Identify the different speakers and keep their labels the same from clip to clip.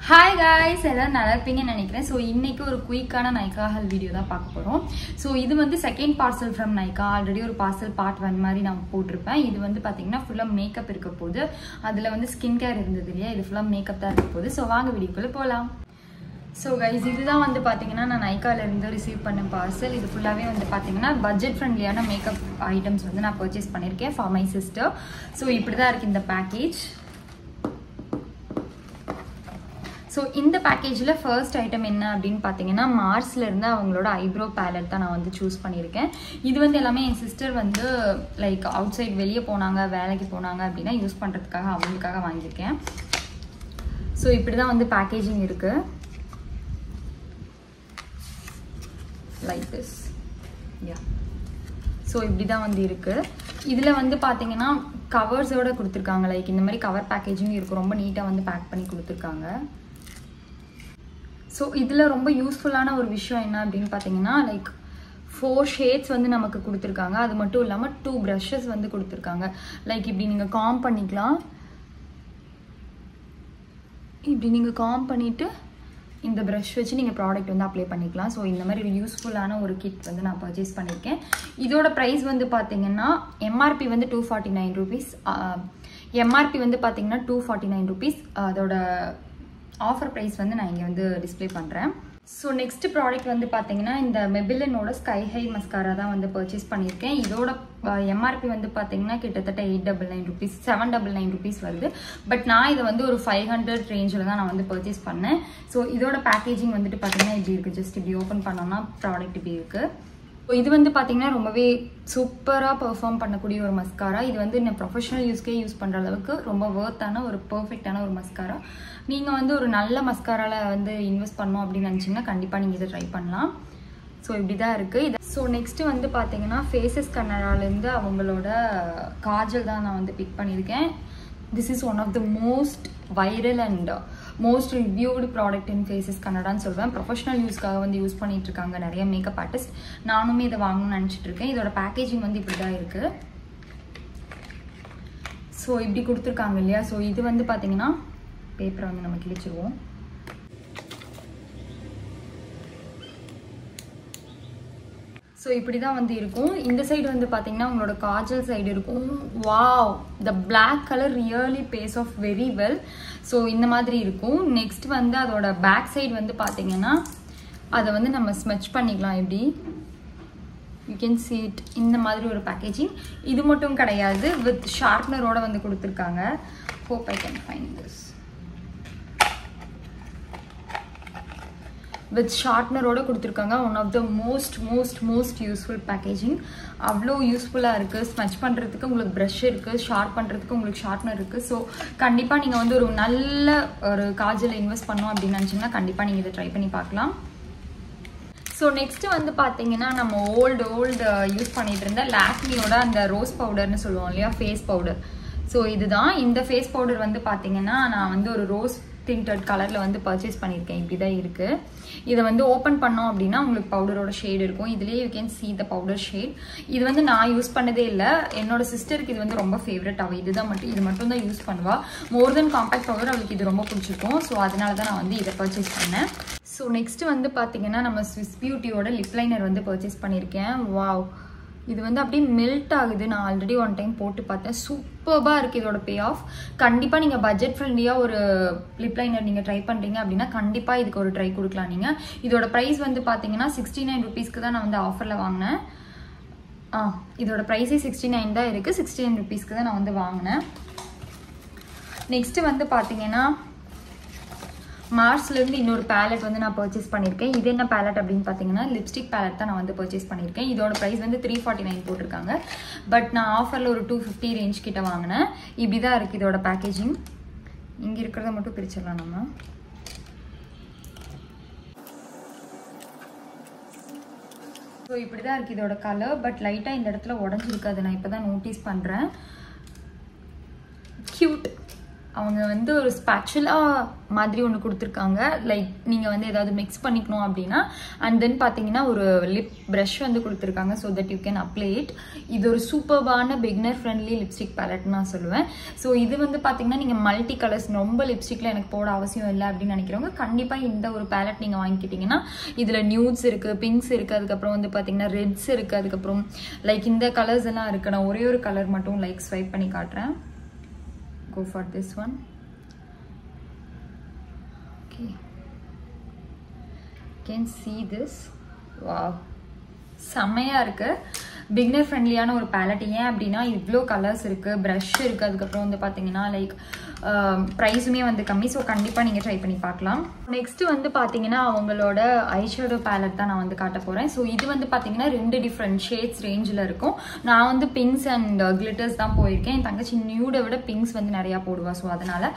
Speaker 1: Hi guys, எல்லாரும் நல்லா இருப்பீங்கன்னு நினைக்கிறேன். சோ இன்னைக்கு ஒரு குயிக்கான நைகா ஹால் வீடியோ தான் பார்க்க போறோம். சோ இது வந்து second parcel from Nykaa. Already ஒரு பார்சல் பார்ட் 1 மாதிரி நான் போட்டுருப்பேன். இது வந்து பாத்தீங்கன்னா ஃபுல்லா மேக்கப் இருக்க போகுது. அதுல வந்து ஸ்கின் கேர் இருந்தது இல்லையா, இது ஃபுல்லா மேக்கப் தான் இருக்க போகுது. சோ வாங்க வீடியோக்குள்ள போலாம். ஸோ கைஸ் இதுதான் வந்து பார்த்தீங்கன்னா நான் நைக்காலேருந்து ரிசீவ் பண்ண பார்சல். இது ஃபுல்லாகவே வந்து பார்த்தீங்கன்னா பட்ஜெட் ஃப்ரெண்ட்லியான மேக்கப் ஐட்டம்ஸ் வந்து நான் பர்ச்சேஸ் பண்ணியிருக்கேன் ஃபார் மை சிஸ்டர். ஸோ இப்படி தான் இருக்குது இந்த பேக்கேஜ். ஸோ இந்த பேக்கேஜில் ஃபர்ஸ்ட் ஐட்டம் என்ன அப்படின்னு பார்த்தீங்கன்னா மார்ஸ்லேருந்து அவங்களோட ஐப்ரோ பேலட் தான் நான் வந்து சூஸ் பண்ணியிருக்கேன். இது வந்து எல்லாமே என் சிஸ்டர் வந்து லைக் அவுட் சைட் வெளியே போனாங்க, வேலைக்கு போனாங்க அப்படின்னா யூஸ் பண்ணுறதுக்காக அவங்களுக்காக வாங்கியிருக்கேன். ஸோ இப்படி தான் வந்து பேக்கேஜிங் இருக்குது. Like this. Yeah. So இப்படி தான் வந்து இருக்கு. இதில் வந்து பார்த்தீங்கன்னா கவர்ஸோட கொடுத்துருக்காங்க. லைக் இந்த மாதிரி கவர் பேக்கேஜிங் இருக்கும், ரொம்ப நீட்டாக வந்து பேக் பண்ணி கொடுத்துருக்காங்க. ஸோ இதில் ரொம்ப யூஸ்ஃபுல்லான ஒரு விஷயம் என்ன அப்படின்னு பார்த்தீங்கன்னா லைக் 4 ஷேட்ஸ் வந்து நமக்கு கொடுத்துருக்காங்க. அது மட்டும் இல்லாமல் 2 ப்ரஷஸ் வந்து கொடுத்துருக்காங்க. லைக் இப்படி நீங்கள் காம் பண்ணிக்கலாம். இப்படி நீங்கள் காம் பண்ணிவிட்டு இந்த ப்ரஷ் வச்சு நீங்கள் ப்ராடக்ட் வந்து அப்ளை பண்ணிக்கலாம். ஸோ இந்த மாதிரி ஒரு யூஸ்ஃபுல்லான ஒரு கிட் வந்து நான் பர்ச்சேஸ் பண்ணியிருக்கேன். இதோட ப்ரைஸ் வந்து பார்த்தீங்கன்னா எம்ஆர்பி வந்து 249 rupees. எம்ஆர்பி வந்து பார்த்தீங்கன்னா 249 rupees. அதோட ஆஃபர் ப்ரைஸ் வந்து நான் இங்கே வந்து டிஸ்பிளே பண்ணுறேன். ஸோ நெக்ஸ்ட் ப்ராடக்ட் வந்து பார்த்தீங்கன்னா இந்த மெபிலினோட ஸ்கை ஹை மஸ்காரா தான் வந்து பர்ச்சேஸ் பண்ணியிருக்கேன். இதோட எம்ஆர்பி வந்து பார்த்தீங்கன்னா கிட்டத்தட்ட 899 rupees 799 rupees வருது. பட் நான் இதை வந்து ஒரு 500 ரேஞ்சில் தான் நான் வந்து பர்ச்சேஸ் பண்ணேன். ஸோ இதோட பேக்கேஜிங் வந்துட்டு பார்த்தீங்கன்னா இப்படி இருக்குது. ஜஸ்ட் இப்படி ஓப்பன் பண்ணோம்னா ப்ராடக்ட் இப்படி இருக்குது. ஸோ இது வந்து பார்த்தீங்கன்னா ரொம்பவே சூப்பராக பெர்ஃபார்ம் பண்ணக்கூடிய ஒரு மஸ்காரா. இது வந்து நான் ப்ரொஃபஷனல் யூஸ்க்கே யூஸ் பண்ணுற அளவுக்கு ரொம்ப ஒர்த்தான ஒரு பர்ஃபெக்டான ஒரு மஸ்காரா. நீங்கள் வந்து ஒரு நல்ல மஸ்காராவில் வந்து இன்வெஸ்ட் பண்ணோம் அப்படின்னு நினச்சிங்கன்னா கண்டிப்பாக நீங்கள் இதை ட்ரை பண்ணலாம். ஸோ இப்படி தான் இருக்குது இது. ஸோ நெக்ஸ்ட்டு வந்து பார்த்தீங்கன்னா ஃபேஸஸ் கன்னடாலேருந்து அவங்களோட காஜல் தான் நான் வந்து பிக் பண்ணியிருக்கேன். This is one of the most viral and most reviewed product in faces கன்னடான்னு சொல்வேன். ப்ரொஃபஷனல் யூஸ்க்காக வந்து யூஸ் பண்ணிட்டு இருக்காங்க நிறைய மேக்கப் ஆர்டிஸ்ட். நானுமே இதை வாங்கணும்னு நினச்சிட்டு இருக்கேன். இதோட பேக்கேஜிங் வந்து இப்படி தான் இருக்குது. ஸோ இப்படி கொடுத்துருக்காங்க இல்லையா. ஸோ இது வந்து பார்த்தீங்கன்னா பேப்பரை வந்து நம்ம கிழிச்சிருவோம். ஸோ இப்படி தான் வந்து இருக்கும். இந்த சைடு வந்து பார்த்தீங்கன்னா உங்களோட காஜல் சைடு இருக்கும். Wow, the black colour really pays off very well. So இந்த மாதிரி இருக்கும். நெக்ஸ்ட் வந்து அதோட பேக் சைடு வந்து பார்த்தீங்கன்னா அதை வந்து நம்ம ஸ்மெச் பண்ணிக்கலாம். எப்படி யூ கேன் see it. இந்த மாதிரி ஒரு பேக்கேஜிங். இது மட்டும் கிடையாது, வித் ஷார்ப்னரோட வந்து கொடுத்துருக்காங்க. hope I can find this. With ஷார்ப்னரோட கொடுத்துருக்காங்க. One of the most useful packaging. அவ்வளோ யூஸ்ஃபுல்லாக இருக்குது. ஸ்மெச் பண்ணுறதுக்கு உங்களுக்கு ப்ரஷ் இருக்குது, ஷார்ப் பண்ணுறதுக்கு உங்களுக்கு ஷார்ப்னர் இருக்குது. ஸோ கண்டிப்பாக நீங்கள் வந்து ஒரு நல்ல ஒரு காஜல் இன்வெஸ்ட் பண்ணோம் அப்படின்னு நினச்சிங்கன்னா கண்டிப்பாக நீங்கள் இதை ட்ரை பண்ணி பார்க்கலாம். ஸோ நெக்ஸ்ட்டு வந்து பார்த்தீங்கன்னா நம்ம ஓல்டு யூஸ் பண்ணிகிட்டு இருந்த லாக்மியோட அந்த ரோஸ் பவுடர்னு சொல்லுவோம் இல்லையா, ஃபேஸ் பவுடர். ஸோ இதுதான். இந்த ஃபேஸ் பவுடர் வந்து பார்த்தீங்கன்னா நான் வந்து ஒரு ரோஸ் டிண்டட் கலரில் வந்து பர்ச்சேஸ் பண்ணியிருக்கேன். இப்படி தான் இருக்குது. இதை வந்து ஓப்பன் பண்ணோம் அப்படின்னா உங்களுக்கு பவுடரோட ஷேட் இருக்கும். இதுலேயே you can see the powder shade. இது வந்து நான் யூஸ் பண்ணதே இல்லை. என்னோட சிஸ்டருக்கு இது வந்து ரொம்ப ஃபேவரட். அவள் இது மட்டும் தான் யூஸ் பண்ணுவா. மோர் தென் காம்பேக்ட் பவுடர் அவளுக்கு இது ரொம்ப பிடிச்சிருக்கும். ஸோ அதனால தான் நான் வந்து இதை பர்ச்சேஸ் பண்ணேன். ஸோ நெக்ஸ்ட் வந்து பார்த்தீங்கன்னா நம்ம ஸ்விஸ் பியூட்டியோட லிப் லைனர் வந்து பர்ச்சேஸ் பண்ணியிருக்கேன். வாவ், இது வந்து அப்படியே மெல்ட் ஆகுது. நான் ஆல்ரெடி ஒன் டைம் போட்டு பார்த்தேன். சூப்பராக இருக்குது இதோட பே ஆஃப். கண்டிப்பாக நீங்கள் பட்ஜெட் ஃப்ரெண்ட்லியாக ஒரு லிப் லைனர் நீங்கள் ட்ரை பண்ணுறீங்க அப்படின்னா கண்டிப்பாக இதுக்கு ஒரு ட்ரை கொடுக்கலாம் நீங்கள். இதோட ப்ரைஸ் வந்து பார்த்தீங்கன்னா 69 rupeesக்கு தான் நான் வந்து ஆஃபரில் வாங்கினேன். இதோட ப்ரைஸே 69 தான் இருக்குது. 69 rupeesக்கு தான் நான் வந்து வாங்கினேன். நெக்ஸ்ட்டு வந்து பார்த்தீங்கன்னா மார்ஸ்லேருந்து இன்னொரு பேலட் வந்து நான் பர்ச்சேஸ் பண்ணியிருக்கேன். இது என்ன பேலட் அப்படின்னு பார்த்தீங்கன்னா லிப்ஸ்டிக் பேலட் தான் நான் வந்து பர்ச்சேஸ் பண்ணியிருக்கேன். இதோட ப்ரைஸ் வந்து 349 போட்டிருக்காங்க. பட் நான் ஆஃபரில் ஒரு 250 ரேஞ்ச் கிட்ட வாங்கினேன். இப்படி தான் இருக்குது இதோட பேக்கேஜிங். இங்கே இருக்கிறத மட்டும் பிரிச்சிடலாம் நம்ம. ஸோ இப்படி தான் இருக்குது இதோட கலர். பட் லைட்டாக இந்த இடத்துல உடஞ்சிருக்கு. அதை நான் இப்போ தான் நோட்டீஸ் பண்ணுறேன். க்யூட். அவங்க வந்து ஒரு ஸ்பேச்சுலா மாதிரி ஒன்று கொடுத்துருக்காங்க. லைக் நீங்கள் வந்து ஏதாவது மிக்ஸ் பண்ணிக்கணும் அப்படின்னா. அண்ட் தென் பார்த்தீங்கன்னா ஒரு லிப் ப்ரஷ் வந்து கொடுத்துருக்காங்க. So that you can apply it. இது ஒரு சூப்பர்பான பிகினர் ஃப்ரெண்ட்லி லிப்ஸ்டிக் பேலட்னு நான் சொல்லுவேன். ஸோ இது வந்து பார்த்தீங்கன்னா நீங்கள் மல்டி கலர்ஸ் ரொம்ப லிப்ஸ்டிக்கில் எனக்கு போட அவசியம் இல்லை அப்படின்னு நினைக்கிறவங்க கண்டிப்பாக இந்த ஒரு பேலட் நீங்கள் வாங்கிக்கிட்டிங்கன்னா இதில் நியூட்ஸ் இருக்குது, பிங்க்ஸ் இருக்குது, அதுக்கப்புறம் வந்து பார்த்தீங்கன்னா ரெட்ஸ் இருக்குது, அதுக்கப்புறம் லைக் இந்த கலர்ஸ் எல்லாம் இருக்குது. நான் ஒரே ஒரு கலர் மட்டும் லைக் ஸ்வைப் பண்ணி காட்டுறேன். Go for this one. Okay, you can see this. Wow, செம்மையா இருக்கு. பிகினர் ஃப்ரெண்ட்லியான ஒரு பேலட். ஏன் அப்படின்னா இவ்வளோ கலர்ஸ் இருக்குது, ப்ரஷ் இருக்குது, அதுக்கப்புறம் வந்து பார்த்தீங்கன்னா லைக் ப்ரைஸுமே வந்து கம்மி. ஸோ கண்டிப்பாக நீங்கள் ட்ரை பண்ணி பார்க்கலாம். நெக்ஸ்ட்டு வந்து பார்த்தீங்கன்னா அவங்களோட ஐஷேடோ பேலட் தான் நான் வந்து காட்ட போகிறேன். ஸோ இது வந்து பார்த்தீங்கன்னா 2 டிஃப்ரெண்ட் ஷேட்ஸ் ரேஞ்சில் இருக்கும். நான் வந்து பிங்க்ஸ் அண்ட் கிளிட்டர்ஸ் தான் போயிருக்கேன். என் தங்கச்சி நியூடை விட பிங்க்ஸ் வந்து நிறையா போடுவா. ஸோ அதனால்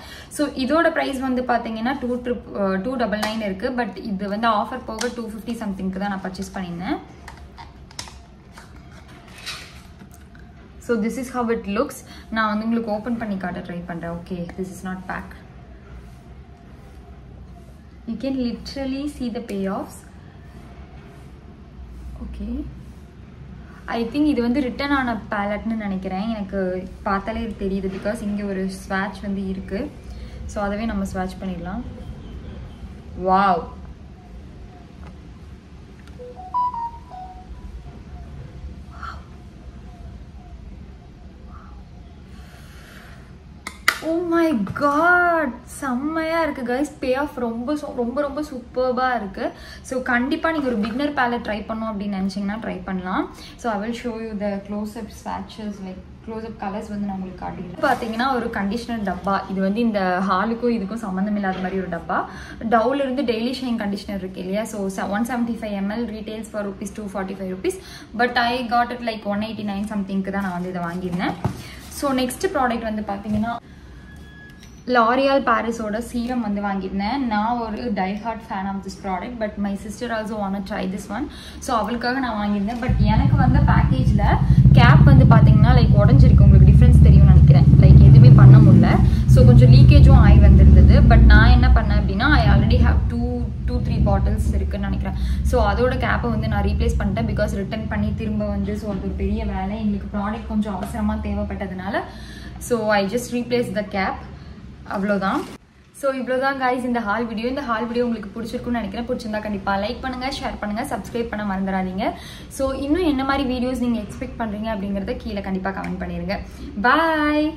Speaker 1: இதோட ப்ரைஸ் வந்து பார்த்தீங்கன்னா 299 இருக்குது. பட் இது வந்து ஆஃபர் போக 250 சம்திங்க்கு தான் நான் பர்ச்சேஸ் பண்ணியிருந்தேன். So this is how it looks. நான் வந்து உங்களுக்கு ஓப்பன் பண்ணி காட்ட ட்ரை பண்ணுறேன். Okay, this is not packed. You can literally see the payoffs. Okay, I think இது வந்து ரிட்டன் ஆன பேலட்னு நினைக்கிறேன். எனக்கு பார்த்தாலே தெரியுது. பிகாஸ் இங்கே ஒரு ஸ்வாட்ச் வந்து இருக்குது. ஸோ அதவே நம்ம ஸ்வாட்ச் பண்ணிடலாம். வாவ், oh my god, செம்மையா இருக்கு guys. பே ஆஃப் ரொம்ப சூப்பர்பாக இருக்கு. ஸோ கண்டிப்பாக நீங்கள் ஒரு பிகினர் பேலட் ட்ரை பண்ணோம் அப்படின்னு நினச்சிங்கன்னா ட்ரை பண்ணலாம். So I will show you the close up ஸ்வாட்சஸ், லைக் க்ளோஸ்அப் கலர்ஸ் வந்து நான் உங்களுக்கு காட்டிக்கிறேன். பார்த்தீங்கன்னா ஒரு கண்டிஷனர் டப்பா. இது வந்து இந்த ஹாலுக்கும் இதுக்கும் சம்மந்தம் இல்லாத மாதிரி ஒரு டப்பா. டவ்ல இருந்து டெய்லி ஷைன் கண்டிஷனர் இருக்கு இல்லையா. So 175 ml retails for ₹245. But I got it like 189 சம்திங்க்கு தான் நான் வந்து இதை வாங்கியிருந்தேன். ஸோ நெக்ஸ்ட் ப்ராடக்ட் வந்து பார்த்தீங்கன்னா L'Oreal Parisோட சீரம் வந்து வாங்கியிருந்தேன். நான் ஒரு diehard fan of this product. But my sister also want to try this one. So அவளுக்காக நான் வாங்கியிருந்தேன். பட் எனக்கு வந்து பேக்கேஜில் கேப் வந்து பார்த்தீங்கன்னா லைக் உடஞ்சிருக்கு. உங்களுக்கு டிஃப்ரென்ஸ் தெரியும்னு நினைக்கிறேன். லைக் எதுவுமே பண்ண முடியல. ஸோ கொஞ்சம் லீக்கேஜும் ஆகி வந்திருந்தது. பட் நான் என்ன பண்ணேன் அப்படின்னா ஐ ஆல்ரெடி ஹேவ் 2-3 பாட்டில்ஸ் இருக்குன்னு நினைக்கிறேன். ஸோ அதோட கேப்பை வந்து நான் ரீப்ளேஸ் பண்ணிட்டேன். பிகாஸ் ரிட்டர்ன் பண்ணி திரும்ப வந்து ஸோ அது ஒரு பெரிய வேலை. எங்களுக்கு ப்ராடக்ட் கொஞ்சம் அவசரமாக தேவைப்பட்டதுனால so I just replace the cap. அவ்வளோதான். ஸோ இவ்வளோதான் guys இந்த ஹால் வீடியோ. இந்த ஹால் வீடியோ உங்களுக்கு பிடிச்சிருக்குன்னு நினைக்கிறேன். பிடிச்சிருந்தா கண்டிப்பாக லைக் பண்ணுங்கள், ஷேர் பண்ணுங்கள், சப்ஸ்கிரைப் பண்ண மறந்துடாதீங்க. ஸோ இன்னும் என்ன மாதிரி வீடியோஸ் நீங்கள் எக்ஸ்பெக்ட் பண்ணுறீங்க அப்படிங்கிறத கீழே கண்டிப்பாக கமெண்ட் பண்ணிடுங்க. பாய்.